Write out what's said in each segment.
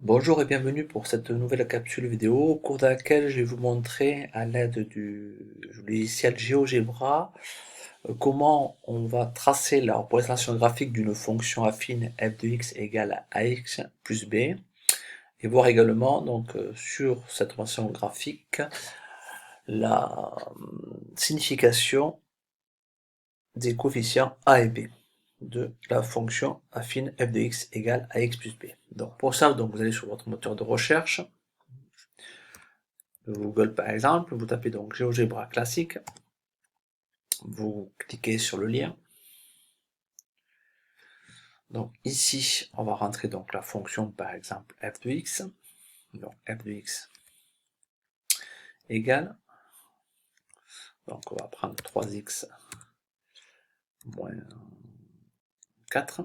Bonjour et bienvenue pour cette nouvelle capsule vidéo au cours de laquelle je vais vous montrer à l'aide du logiciel GeoGebra comment on va tracer la représentation graphique d'une fonction affine f de x égale à ax plus b et voir également sur cette représentation graphique la signification des coefficients a et b de la fonction affine f de x égale à x plus b. Donc pour ça, vous allez sur votre moteur de recherche, Google par exemple, vous tapez donc GeoGebra classique, vous cliquez sur le lien. Donc ici, on va rentrer donc la fonction par exemple f de x, donc f de x égale, donc on va prendre 3x moins 4.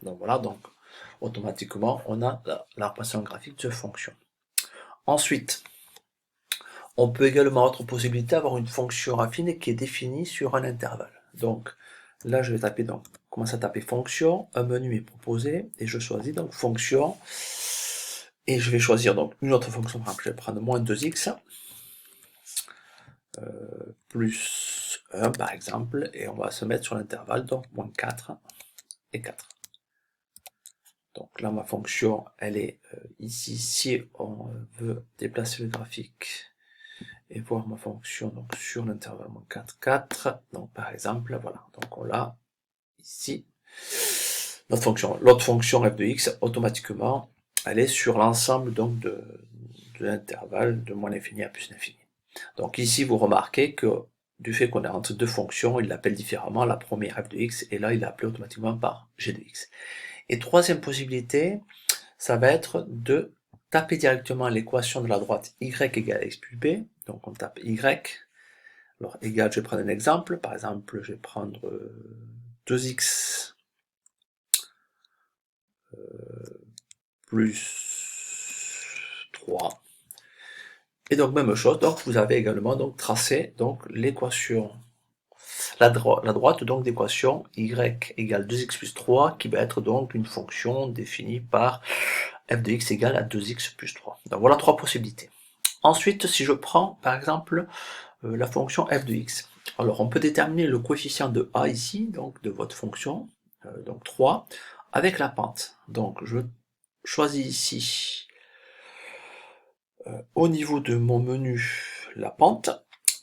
Donc voilà, donc automatiquement on a la représentation graphique de cette fonction. Ensuite, on peut également avoir autre possibilité d'avoir une fonction affine qui est définie sur un intervalle. Donc là je vais taper commencer à taper fonction, un menu est proposé et je choisis donc fonction et je vais choisir donc une autre fonction. Par exemple, je vais prendre moins 2x plus 1 par exemple et on va se mettre sur l'intervalle donc moins 4 et 4. Donc là ma fonction elle est ici. Si on veut déplacer le graphique et voir ma fonction donc sur l'intervalle moins 4, 4, donc par exemple, voilà, donc on l'a ici, notre fonction. L'autre fonction f de x, automatiquement, elle est sur l'ensemble donc de l'intervalle de moins l'infini à plus l'infini. Donc ici, vous remarquez que du fait qu'on est entre deux fonctions, il l'appelle différemment, la première f de x, et là, il l'a appelé automatiquement par g de x. Et troisième possibilité, ça va être de taper directement l'équation de la droite y égale x plus b, donc on tape y, alors égal, je vais prendre un exemple, par exemple je vais prendre 2x plus 3, et donc même chose, donc vous avez également donc tracé donc l'équation, la droite donc d'équation y égale 2x plus 3, qui va être donc une fonction définie par f de x égale à 2x plus 3. Donc voilà trois possibilités. Ensuite, si je prends par exemple la fonction f de x, alors on peut déterminer le coefficient de a ici, donc de votre fonction, donc 3, avec la pente. Donc je choisis ici, au niveau de mon menu, la pente,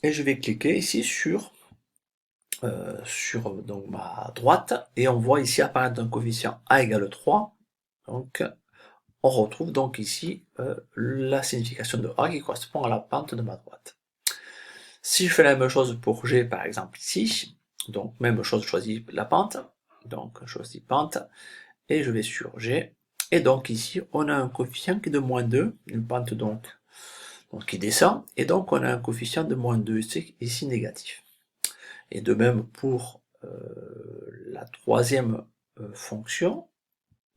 et je vais cliquer ici sur donc ma droite, et on voit ici apparaître un coefficient a égale 3, donc on retrouve donc ici la signification de a qui correspond à la pente de ma droite. Si je fais la même chose pour g par exemple ici, donc même chose, je choisis la pente, donc je choisis pente, et je vais sur g, et donc ici on a un coefficient qui est de moins 2, une pente donc qui descend, et donc on a un coefficient de moins 2, c'est ici négatif. Et de même pour la troisième fonction,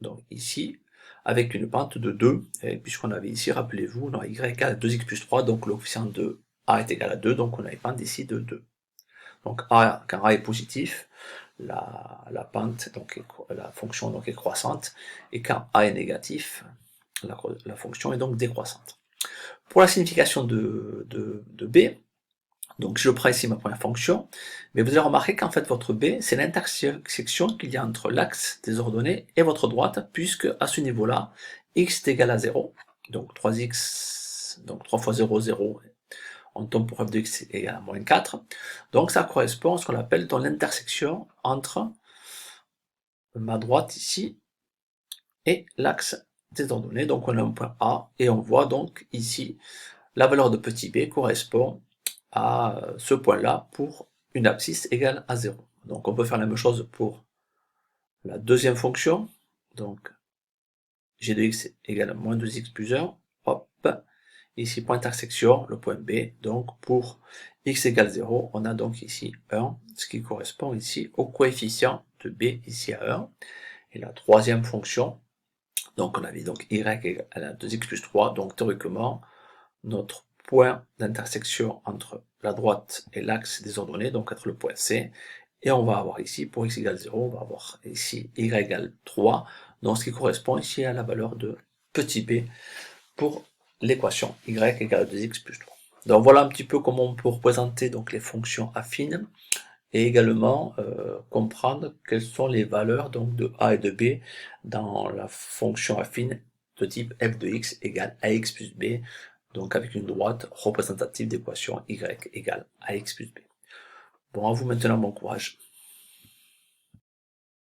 donc ici, avec une pente de 2, puisqu'on avait ici, rappelez-vous, on a y égale 2x plus 3, donc le coefficient de a est égal à 2, donc on a une pente ici de 2. Donc a, quand a est positif, la pente, donc la fonction donc est croissante, et quand a est négatif, la fonction est donc décroissante. Pour la signification de b, donc je prends ici ma première fonction, mais vous allez remarquer qu'en fait votre b, c'est l'intersection qu'il y a entre l'axe des ordonnées et votre droite, puisque à ce niveau-là, x est égal à 0, donc 3x, donc 3 fois 0, 0, on tombe pour f de x égale à moins 4, donc ça correspond à ce qu'on appelle dans l'intersection entre ma droite ici et l'axe des ordonnées, donc on a un point A, et on voit donc ici la valeur de petit b correspond à ce point-là pour une abscisse égale à 0. Donc on peut faire la même chose pour la deuxième fonction, donc g de x égale à moins 2x plus 1, hop, ici point intersection, le point B, donc pour x égale 0, on a donc ici 1, ce qui correspond ici au coefficient de b ici à 1, et la troisième fonction, donc on avait donc y égale à 2x plus 3, donc théoriquement, notre point d'intersection entre la droite et l'axe des ordonnées, donc être le point C, et on va avoir ici, pour x égale 0, on va avoir ici y égale 3, donc ce qui correspond ici à la valeur de petit b pour l'équation y égale 2x plus 3. Donc voilà un petit peu comment on peut représenter donc les fonctions affines et également comprendre quelles sont les valeurs donc de a et de b dans la fonction affine de type f de x égale ax plus b, donc avec une droite représentative d'équation y égale ax plus b. Bon, à vous maintenant, bon courage.